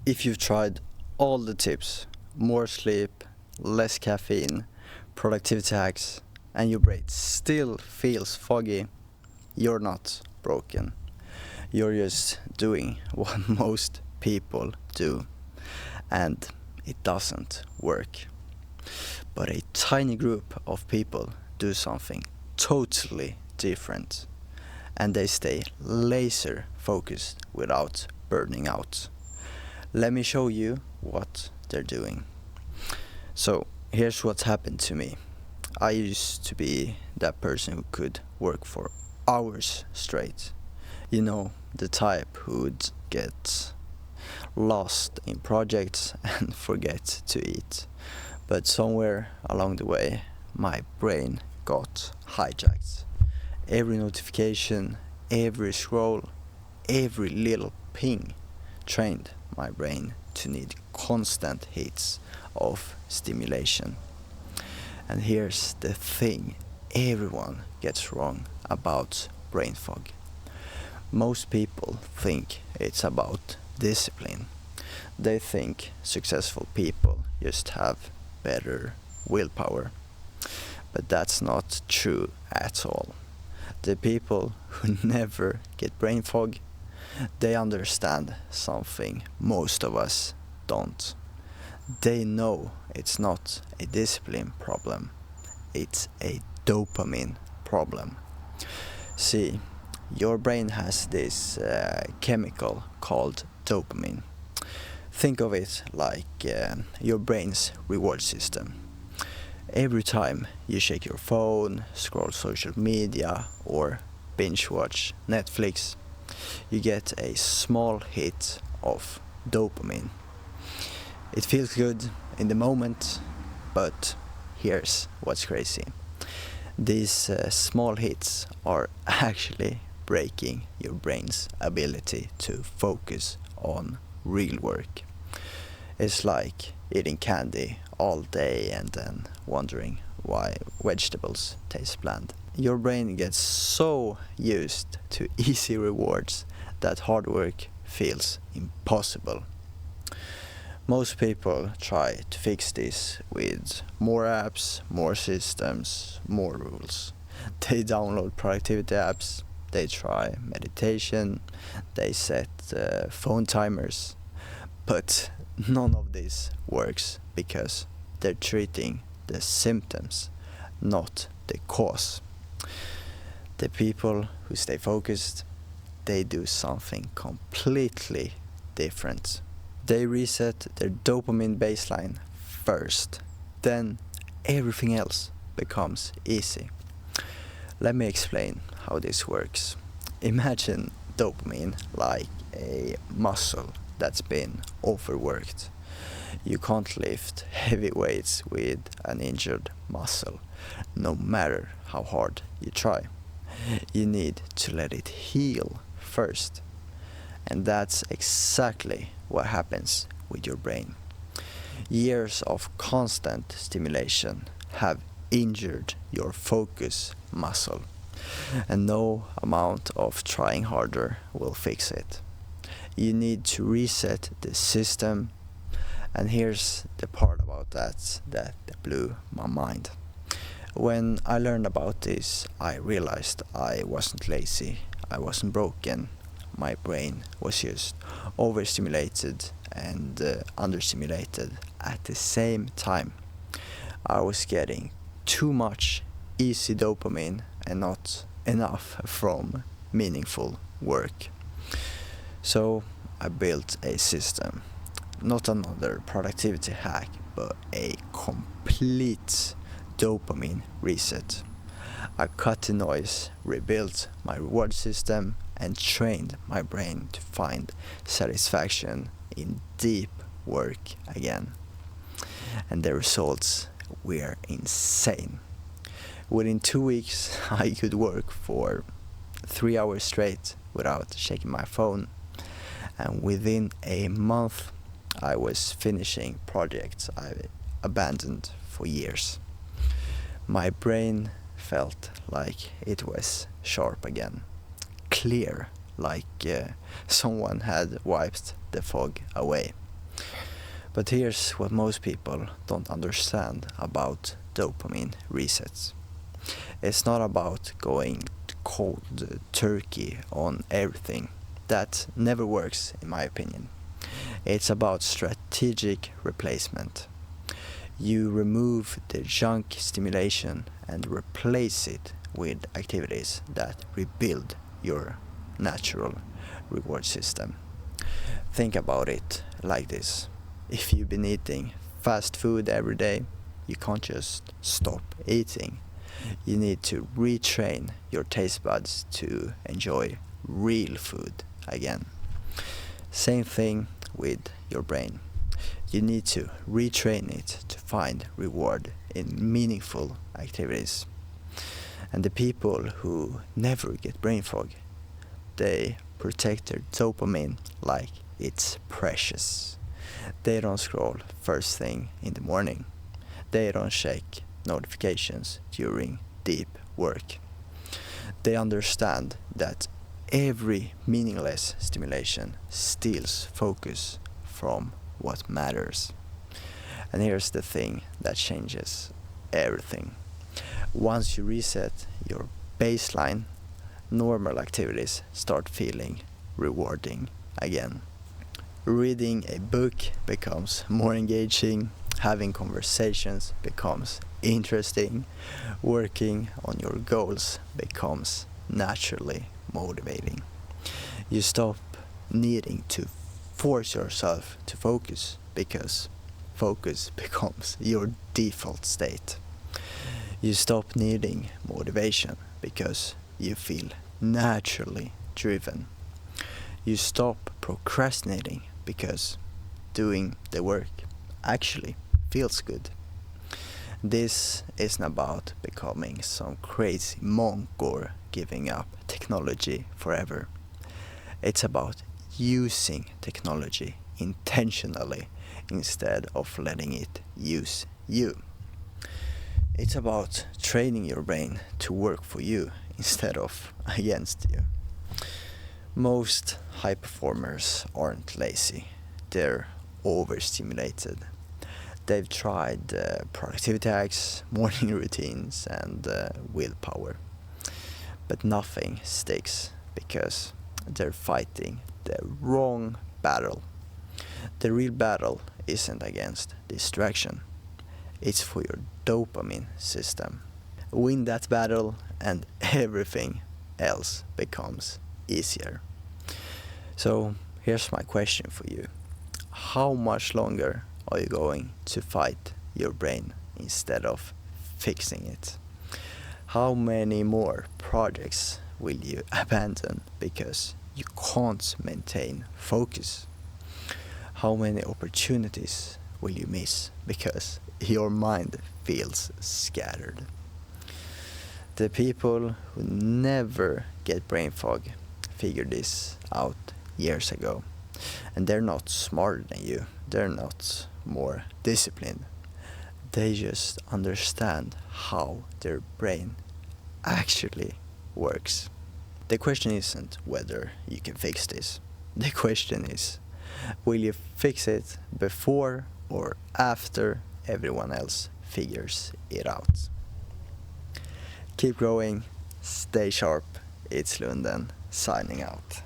If you've tried all the tips, more sleep, less caffeine, productivity hacks, and your brain still feels foggy, you're not broken. You're just doing what most people do, and it doesn't work. But a tiny group of people do something totally different, and they stay laser focused without burning out. Let me show you what they're doing. So, here's what's happened to me. I used to be that person who could work for hours straight. You know, the type who'd get lost in projects and forget to eat. But somewhere along the way, my brain got hijacked. Every notification, every scroll, every little ping trained my brain to need constant hits of stimulation. And here's the thing everyone gets wrong about brain fog. Most people think it's about discipline. They think successful people just have better willpower. But that's not true at all. The people who never get brain fog, they understand something most of us don't. They know it's not a discipline problem, it's a dopamine problem. See, your brain has this chemical called dopamine. Think of it like your brain's reward system. Every time you check your phone, scroll social media, or binge watch Netflix, you get a small hit of dopamine. It feels good in the moment, but here's what's crazy. These small hits are actually breaking your brain's ability to focus on real work. It's like eating candy all day and then wondering why vegetables taste bland. Your brain gets so used to easy rewards that hard work feels impossible. Most people try to fix this with more apps, more systems, more rules. They download productivity apps, they try meditation, they set phone timers, but none of this works because they're treating the symptoms, not the cause. The people who stay focused, they do something completely different. They reset their dopamine baseline first, then everything else becomes easy. Let me explain how this works. Imagine dopamine like a muscle that's been overworked. You can't lift heavy weights with an injured muscle, no matter how hard you try. You need to let it heal first. And that's exactly what happens with your brain. Years of constant stimulation have injured your focus muscle, and no amount of trying harder will fix it. You need to reset the system, and here's the part about that blew my mind. When I learned about this, I realized I wasn't lazy, I wasn't broken. My brain was just overstimulated and understimulated at the same time. I was getting too much easy dopamine and not enough from meaningful work. So I built a system, not another productivity hack, but a complete dopamine reset. I cut the noise, rebuilt my reward system, and trained my brain to find satisfaction in deep work again. And the results were insane. Within 2 weeks, I could work for 3 hours straight without checking my phone. And within a month, I was finishing projects I abandoned for years. My brain felt like it was sharp again, clear, like someone had wiped the fog away. But here's what most people don't understand about dopamine resets. It's not about going cold turkey on everything. That never works, in my opinion. It's about strategic replacement. You remove the junk stimulation and replace it with activities that rebuild your natural reward system. Think about it like this. If you've been eating fast food every day, you can't just stop eating. You need to retrain your taste buds to enjoy real food again. Same thing with your brain. You need to retrain it to find reward in meaningful activities. And the people who never get brain fog, they protect their dopamine like it's precious. They don't scroll first thing in the morning. They don't check notifications during deep work. They understand that every meaningless stimulation steals focus from what matters. And here's the thing that changes everything. Once you reset your baseline, normal activities start feeling rewarding again. Reading a book becomes more engaging, having conversations becomes interesting, working on your goals becomes naturally motivating. You stop needing to force yourself to focus because focus becomes your default state. You stop needing motivation because you feel naturally driven. You stop procrastinating because doing the work actually feels good. This isn't about becoming some crazy monk or giving up technology forever. It's about using technology intentionally instead of letting it use you. It's about training your brain to work for you instead of against you. Most high performers aren't lazy, they're overstimulated. They've tried productivity hacks, morning routines, and willpower. But nothing sticks because they're fighting the wrong battle. The real battle isn't against distraction, it's for your dopamine system. Win that battle and everything else becomes easier. So here's my question for you. How much longer are you going to fight your brain instead of fixing it? How many more projects will you abandon because you can't maintain focus? How many opportunities will you miss because your mind feels scattered? The people who never get brain fog figured this out years ago. And they're not smarter than you. They're not more disciplined. They just understand how their brain actually works. The question isn't whether you can fix this. The question is, will you fix it before or after everyone else figures it out? Keep growing, stay sharp. It's Lunden signing out.